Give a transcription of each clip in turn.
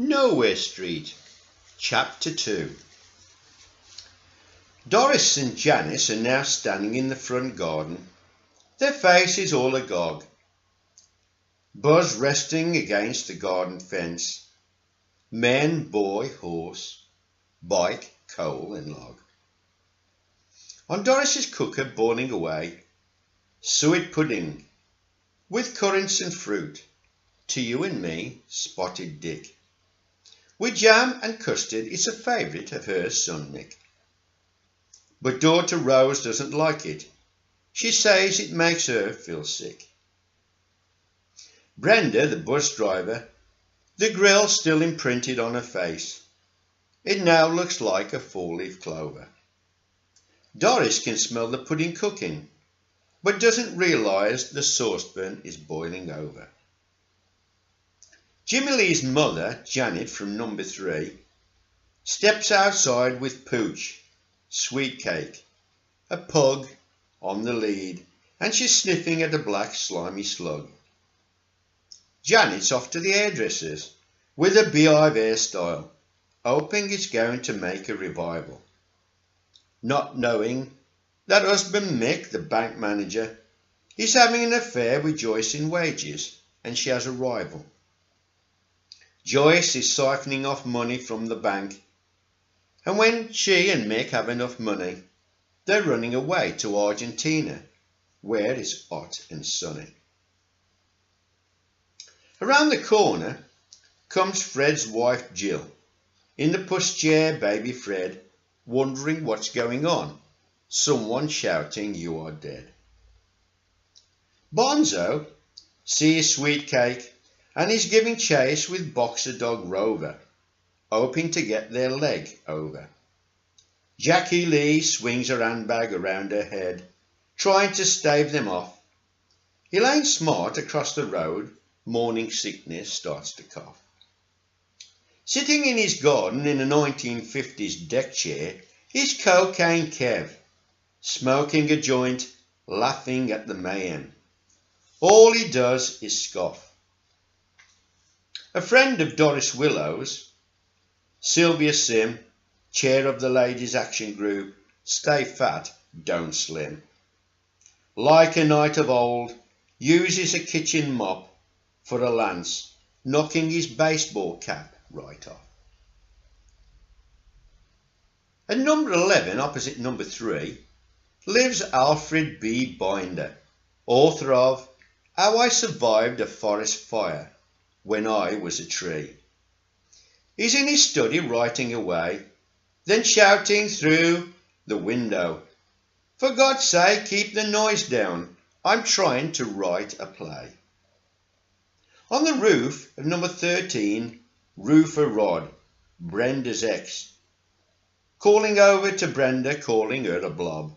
Nowhere Street, Chapter 2. Doris and Janice are now standing in the front garden, their faces all agog. Buzz resting against the garden fence. Man, boy, horse, bike, coal and log. On Doris's cooker boiling away, suet pudding with currants and fruit, to you and me, Spotted Dick. With jam and custard, it's a favourite of her son Nick. But daughter Rose doesn't like it. She says it makes her feel sick. Brenda, the bus driver, the grill still imprinted on her face. It now looks like a four-leaf clover. Doris can smell the pudding cooking, but doesn't realise the saucepan is boiling over. Jimmy Lee's mother, Janet from number 3, steps outside with Pooch, sweet cake, a pug on the lead, and she's sniffing at a black slimy slug. Janet's off to the hairdresser's with a beehive hairstyle, hoping it's going to make a revival. Not knowing that husband Mick, the bank manager, is having an affair with Joyce in wages, and she has a rival. Joyce is siphoning off money from the bank, and when she and Mick have enough money, they're running away to Argentina, where it's hot and sunny. Around the corner comes Fred's wife Jill, in the pushchair baby Fred, wondering what's going on, someone shouting you are dead. Bonzo sees sweet cake and is giving chase with boxer dog Rover, hoping to get their leg over. Jackie Lee swings her handbag around her head, trying to stave them off. Elaine Smart across the road, morning sickness, starts to cough. Sitting in his garden in a 1950s deck chair is Cocaine Kev, smoking a joint, laughing at the mayhem. All he does is scoff. A friend of Doris Willow's, Sylvia Sim, chair of the Ladies Action Group, Stay Fat, Don't Slim, like a knight of old, uses a kitchen mop for a lance, knocking his baseball cap right off. At number 11, opposite number 3, lives Alfred B. Binder, author of How I Survived a Forest Fire When I Was a Tree. He's in his study writing away, then shouting through the window, "For God's sake, keep the noise down. I'm trying to write a play." On the roof of number 13, Roofer Rod, Brenda's ex, calling over to Brenda, calling her a blob.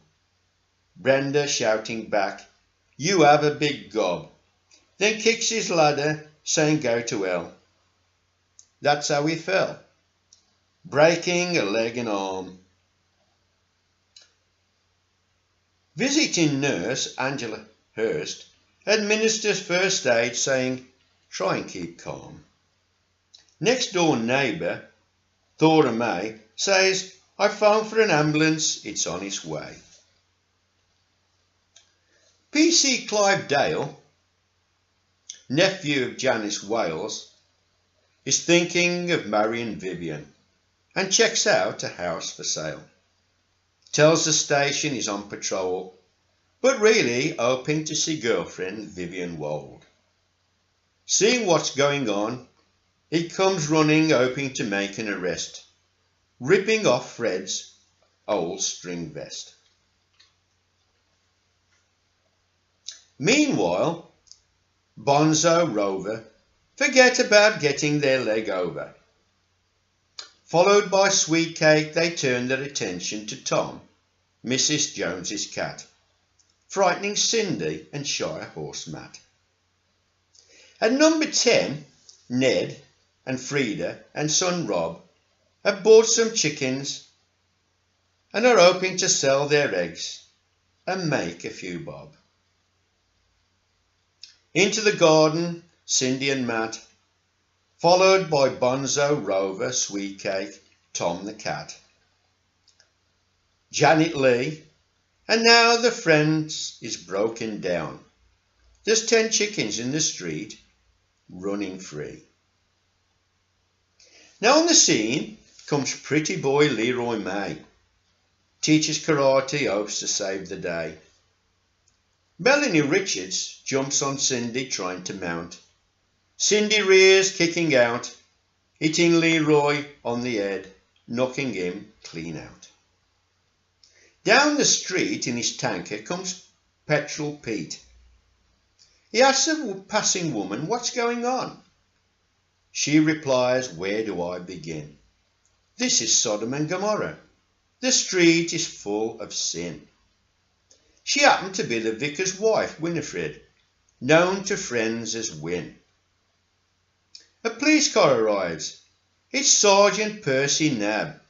Brenda shouting back, "You have a big gob," then kicks his ladder, saying go to hell. That's how he fell, breaking a leg and arm. Visiting nurse Angela Hurst administers first aid, saying try and keep calm. Next door neighbour Thora May says, "I phoned for an ambulance, it's on its way." PC Clive Dale, nephew of Janice Wales, is thinking of marrying Vivian and checks out a house for sale. Tells the station he's on patrol, but really hoping to see girlfriend Vivian Wold. Seeing what's going on, he comes running hoping to make an arrest, ripping off Fred's old string vest. Meanwhile, Bonzo, Rover forget about getting their leg over. Followed by Sweet Cake, they turn their attention to Tom, Mrs. Jones's cat, frightening Cindy and Shire Horse Matt. At number 10, Ned and Frida and son Rob have bought some chickens and are hoping to sell their eggs and make a few bob. Into the garden, Cindy and Matt followed by Bonzo, Rover, Sweetcake, Tom the cat, Janet Lee, and now the fence is broken down. There's 10 chickens in the street running free. Now on the scene comes pretty boy Leroy May. Teaches karate, hopes to save the day. Melanie Richards jumps on Cindy trying to mount. Cindy rears, kicking out, hitting Leroy on the head, knocking him clean out. Down the street in his tanker comes Petrol Pete. He asks a passing woman, "What's going on?" She replies, "Where do I begin? This is Sodom and Gomorrah. The street is full of sin." She happened to be the vicar's wife, Winifred, known to friends as Win. A police car arrives. It's Sergeant Percy Nab,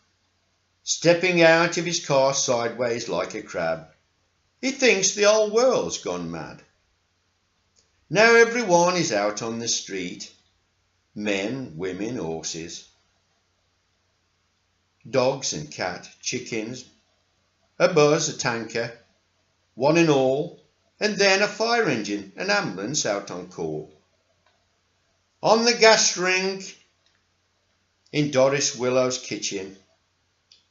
stepping out of his car sideways like a crab. He thinks the whole world's gone mad. Now everyone is out on the street, men, women, horses, dogs and cat, chickens, a buzz, a tanker, one and all, and then a fire engine, an ambulance out on call. On the gas ring in Doris Willow's kitchen,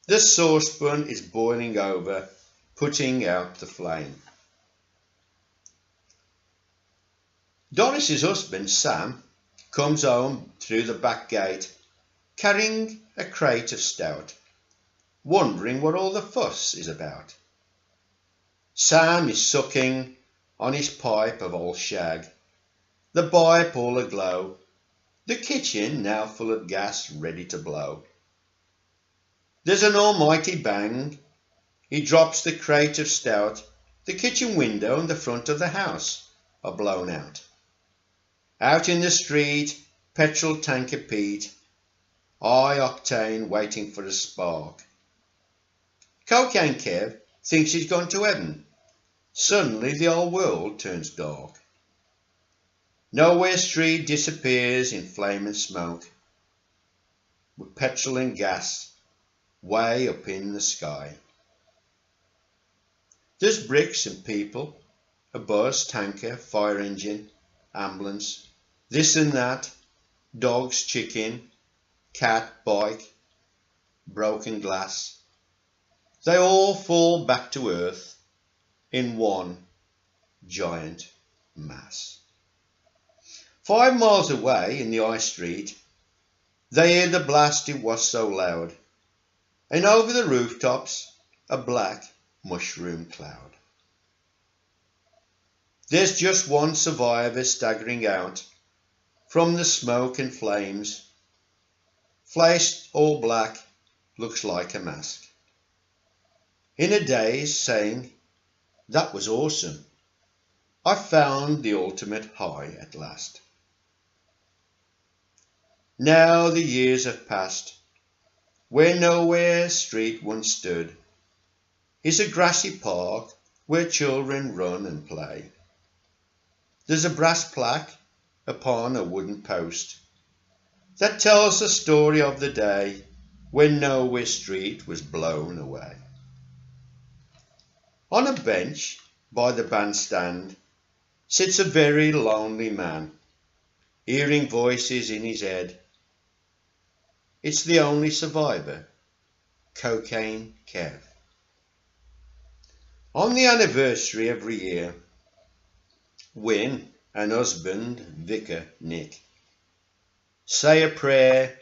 the saucepan is boiling over, putting out the flame. Doris's husband, Sam, comes home through the back gate, carrying a crate of stout, wondering what all the fuss is about. Sam is sucking on his pipe of old shag, the pipe all aglow, the kitchen now full of gas ready to blow. There's an almighty bang. He drops the crate of stout. The kitchen window and the front of the house are blown out. Out in the street, petrol tanker Pete, high octane waiting for a spark. Cocaine Kev thinks he's gone to heaven. Suddenly the whole world turns dark. Nowhere Street disappears in flame and smoke, with petrol and gas way up in the sky. There's bricks and people, a bus, tanker, fire engine, ambulance, this and that, dogs, chicken, cat, bike, broken glass. They all fall back to earth in one giant mass. 5 miles away in the high street, they hear the blast, it was so loud, and over the rooftops a black mushroom cloud. There's just one survivor staggering out from the smoke and flames. Face all black, looks like a mask. In a daze, saying, "That was awesome. I found the ultimate high at last." Now the years have passed. Where Nowhere Street once stood is a grassy park where children run and play. There's a brass plaque upon a wooden post that tells the story of the day when Nowhere Street was blown away. On a bench by the bandstand sits a very lonely man, hearing voices in his head. It's the only survivor, Cocaine Kev. On the anniversary every year, Win and husband, Vicar Nick, say a prayer,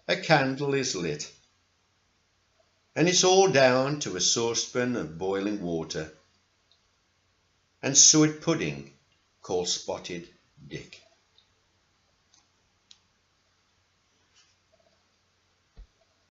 a candle is lit, and it's all down to a saucepan of boiling water and suet pudding called Spotted Dick.